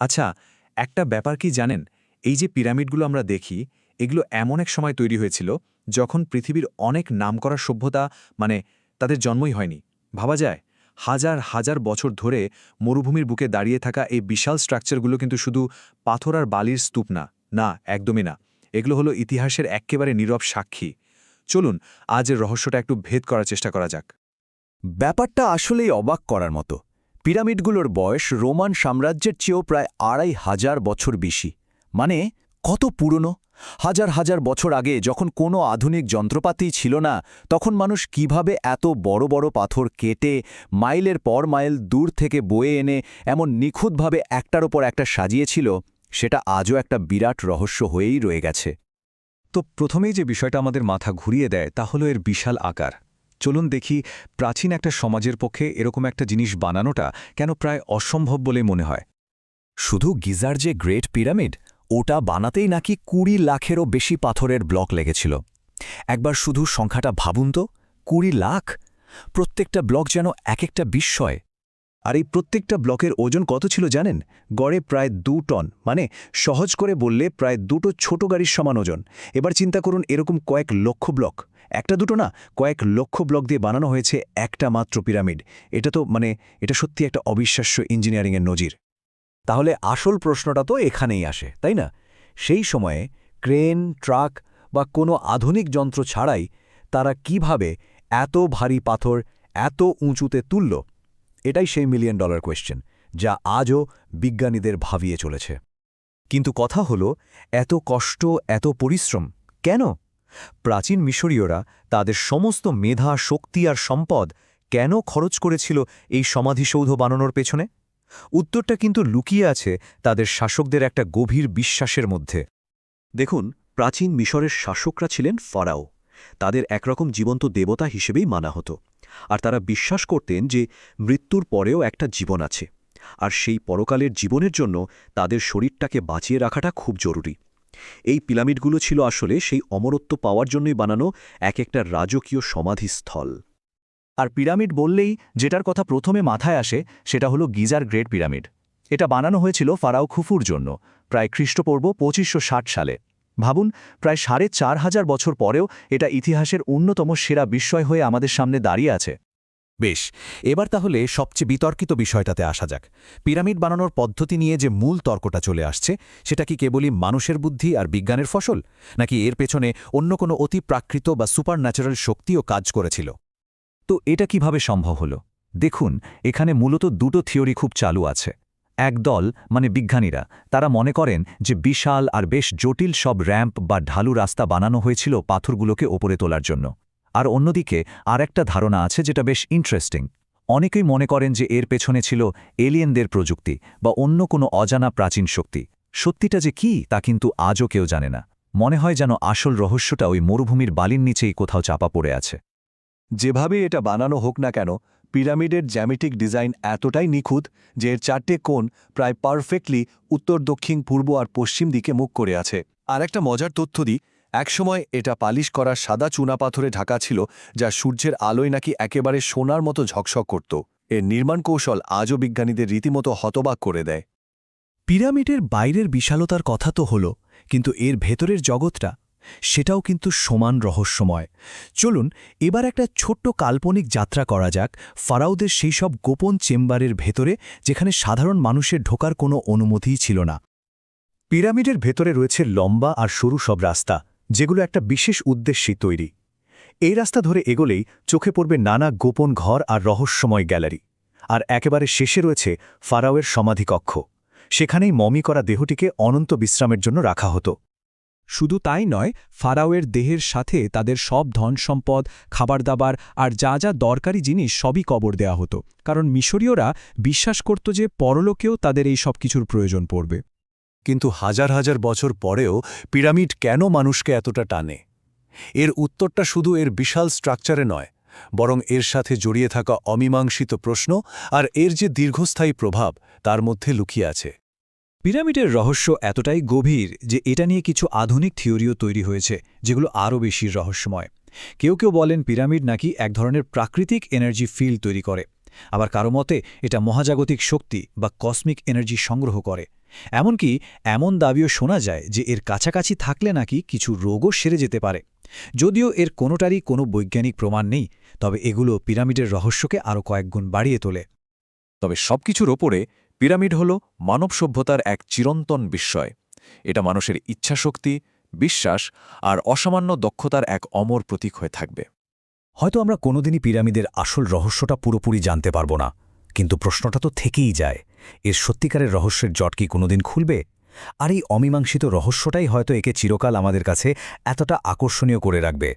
আচ্ছা, একটা ব্যাপার কি জানেন, এই যে পিরামিডগুলো আমরা দেখি, এগুলো এমন এক সময় তৈরি হয়েছিল যখন পৃথিবীর অনেক নামকরা সভ্যতা মানে তাদের জন্মই হয়নি। ভাবা যায়, হাজার হাজার বছর ধরে মরুভূমির বুকে দাঁড়িয়ে থাকা এই বিশাল স্ট্রাকচারগুলো কিন্তু শুধু পাথর আর বালির স্তূপ না, না, একদমই না। এগুলো হলো ইতিহাসের এক্কেবারে নীরব সাক্ষী। চলুন আজ এর রহস্যটা একটু ভেদ করার চেষ্টা করা যাক। ব্যাপারটা আসলেই অবাক করার মতো। পিরামিডগুলোর বয়স রোমান সাম্রাজ্যের চেয়েও প্রায় ২৫০০ বছর বেশি। মানে কত পুরনো! হাজার হাজার বছর আগে যখন কোনো আধুনিক যন্ত্রপাতি ছিল না, তখন মানুষ কিভাবে এত বড় বড় পাথর কেটে মাইলের পর মাইল দূর থেকে বয়ে এনে এমন নিখুঁতভাবে একটার ওপর একটা সাজিয়েছিল, সেটা আজও একটা বিরাট রহস্য হয়েই রয়ে গেছে। তো প্রথমেই যে বিষয়টা আমাদের মাথা ঘুরিয়ে দেয় তা হলো এর বিশাল আকার। চলুন দেখি, প্রাচীন একটা সমাজের পক্ষে এরকম একটা জিনিস বানানোটা কেন প্রায় অসম্ভব বলে মনে হয়। শুধু গিজার যে গ্রেট পিরামিড, ওটা বানাতেই নাকি ২০ লাখেরও বেশি পাথরের ব্লক লেগেছিল। একবার শুধু সংখ্যাটা ভাবুন তো, ২০ লাখ! প্রত্যেকটা ব্লক যেন এক একটা বিস্ময়। আর এই প্রত্যেকটা ব্লকের ওজন কত ছিল জানেন? গড়ে প্রায় ২ টন, মানে সহজ করে বললে প্রায় দুটো ছোট গাড়ির সমান ওজন। এবার চিন্তা করুন, এরকম কয়েক লক্ষ ব্লক, একটা দুটো না, কয়েক লক্ষ ব্লক দিয়ে বানানো হয়েছে একটা মাত্র পিরামিড। এটা সত্যি একটা অবিশ্বাস্য ইঞ্জিনিয়ারিংয়ের নজির। তাহলে আসল প্রশ্নটা তো এখানেই আসে, তাই না? সেই সময়ে ক্রেন, ট্রাক বা কোনো আধুনিক যন্ত্র ছাড়াই তারা কিভাবে এত ভারী পাথর এত উঁচুতে তুলল? এটাই সেই $1 মিলিয়ন কোয়েশ্চেন, যা আজও বিজ্ঞানীদের ভাবিয়ে চলেছে। কিন্তু কথা হলো, এত কষ্ট, এত পরিশ্রম কেন? প্রাচীন মিশরীয়রা তাদের সমস্ত মেধা, শক্তি আর সম্পদ কেন খরচ করেছিল এই সমাধিসৌধ বানানোর পেছনে? উত্তরটা কিন্তু লুকিয়ে আছে তাদের শাসকদের একটা গভীর বিশ্বাসের মধ্যে। দেখুন, প্রাচীন মিশরের শাসকরা ছিলেন ফারাও। তাদের একরকম জীবন্ত দেবতা হিসেবেই মানা হতো। আর তারা বিশ্বাস করতেন যে মৃত্যুর পরেও একটা জীবন আছে, আর সেই পরকালের জীবনের জন্য তাদের শরীরটাকে বাঁচিয়ে রাখাটা খুব জরুরি। এই পিরামিডগুলো ছিল আসলে সেই অমরত্ব পাওয়ার জন্যই বানানো এক একটা রাজকীয় সমাধিস্থল। আর পিরামিড বললেই যেটার কথা প্রথমে মাথায় আসে সেটা হলো গিজার গ্রেট পিরামিড। এটা বানানো হয়েছিল ফারাও খুফুর জন্য, প্রায় খ্রিস্টপূর্ব ২৫৬০ সালে। ভাবুন, প্রায় ৪,৫০০ বছর পরেও এটা ইতিহাসের অন্যতম সেরা বিস্ময় হয়ে আমাদের সামনে দাঁড়িয়ে আছে। বেশ, এবার তাহলে সবচেয়ে বিতর্কিত বিষয়টাতে আসা যাক। পিরামিড বানানোর পদ্ধতি নিয়ে যে মূল তর্কটা চলে আসছে, সেটা কি কেবলই মানুষের বুদ্ধি আর বিজ্ঞানের ফসল, নাকি এর পেছনে অন্য কোনো অতি প্রাকৃত বা সুপারন্যাচারাল শক্তিও কাজ করেছিল? তো এটা কিভাবে সম্ভব হলো? দেখুন, এখানে মূলত দুটো থিওরি খুব চালু আছে। এক দল, মানে বিজ্ঞানীরা, তারা মনে করেন যে বিশাল আর বেশ জটিল সব র্যাম্প বা ঢালু রাস্তা বানানো হয়েছিল পাথরগুলোকে ওপরে তোলার জন্য। আর অন্যদিকে আর একটা ধারণা আছে যেটা বেশ ইন্টারেস্টিং। অনেকেই মনে করেন যে এর পেছনে ছিল এলিয়েনদের প্রযুক্তি বা অন্য কোনো অজানা প্রাচীন শক্তি। সত্যিটা যে কি তা কিন্তু আজও কেউ জানে না। মনে হয় যেন আসল রহস্যটা ওই মরুভূমির বালির নিচেই কোথাও চাপা পড়ে আছে। যেভাবে এটা বানানো হোক না কেন, পিরামিডের জ্যামিতিক ডিজাইন এতটাই নিখুঁত যে এর ৪টে কোণ প্রায় পারফেক্টলি উত্তর, দক্ষিণ, পূর্ব আর পশ্চিম দিকে মুখ করে আছে। আর একটা মজার তথ্য দিই, একসময় এটা পালিশ করা সাদা চুনাপাথরে ঢাকা ছিল, যা সূর্যের আলোয় নাকি একেবারে সোনার মতো ঝকঝক করত। এর নির্মাণ কৌশল আজও বিজ্ঞানীদের রীতিমতো হতবাক করে দেয়। পিরামিডের বাইরের বিশালতার কথা তো হলো, কিন্তু এর ভেতরের জগৎটা, সেটাও কিন্তু সমান রহস্যময়। চলুন এবার একটা ছোট্ট কাল্পনিক যাত্রা করা যাক ফারাওদের সেই সব গোপন চেম্বারের ভেতরে, যেখানে সাধারণ মানুষের ঢোকার কোনো অনুমতিই ছিল না। পিরামিডের ভেতরে রয়েছে লম্বা আর সরু সব রাস্তা, যেগুলো একটা বিশেষ উদ্দেশ্যে তৈরি। এই রাস্তা ধরে এগোলেই চোখে পড়বে নানা গোপন ঘর আর রহস্যময় গ্যালারি। আর একেবারে শেষে রয়েছে ফারাওয়ের সমাধিকক্ষ। সেখানেই মমি করা দেহটিকে অনন্ত বিশ্রামের জন্য রাখা হতো। শুধু তাই নয়, ফারাওয়ের দেহের সাথে তাদের সব ধন সম্পদ, খাবারদাবার আর যা যা দরকারি জিনিস সবই কবর দেয়া হতো, কারণ মিশরীয়রা বিশ্বাস করত যে পরলোকেও তাদের এই সব কিছুর প্রয়োজন পড়বে। কিন্তু হাজার হাজার বছর পরেও পিরামিড কেন মানুষকে এতটা টানে? এর উত্তরটা শুধু এর বিশাল স্ট্রাকচারে নয়, বরং এর সাথে জড়িয়ে থাকা অমীমাংসিত প্রশ্ন আর এর যে দীর্ঘস্থায়ী প্রভাব তার মধ্যে লুকিয়ে আছে। পিরামিডের রহস্য এতটাই গভীর যে এটা নিয়ে কিছু আধুনিক থিওরিও তৈরি হয়েছে, যেগুলো আরও বেশি রহস্যময়। কেউ কেউ বলেন পিরামিড নাকি এক ধরনের প্রাকৃতিক এনার্জি ফিল্ড তৈরি করে, আবার কারো মতে এটা মহাজাগতিক শক্তি বা কসমিক এনার্জি সংগ্রহ করে। এমনকি এমন দাবিও শোনা যায় যে এর কাছাকাছি থাকলে নাকি কিছু রোগও সেরে যেতে পারে। যদিও এর কোনোটারই কোনো বৈজ্ঞানিক প্রমাণ নেই, তবে এগুলো পিরামিডের রহস্যকে আরও কয়েকগুণ বাড়িয়ে তোলে। তবে সবকিছুর ওপরে পিরামিড হল মানব সভ্যতার এক চিরন্তন বিস্ময়। এটা মানুষের ইচ্ছাশক্তি, বিশ্বাস আর অসামান্য দক্ষতার এক অমর প্রতীক হয়ে থাকবে। হয়তো আমরা কোনোদিনই পিরামিডের আসল রহস্যটা পুরোপুরি জানতে পারব না, কিন্তু প্রশ্নটা তো থেকেই যায়, এর সত্যিকারের রহস্যের জট কি কোনোদিন খুলবে? আর এই অমীমাংসিত রহস্যটাই হয়তো একে চিরকাল আমাদের কাছে এতটা আকর্ষণীয় করে রাখবে।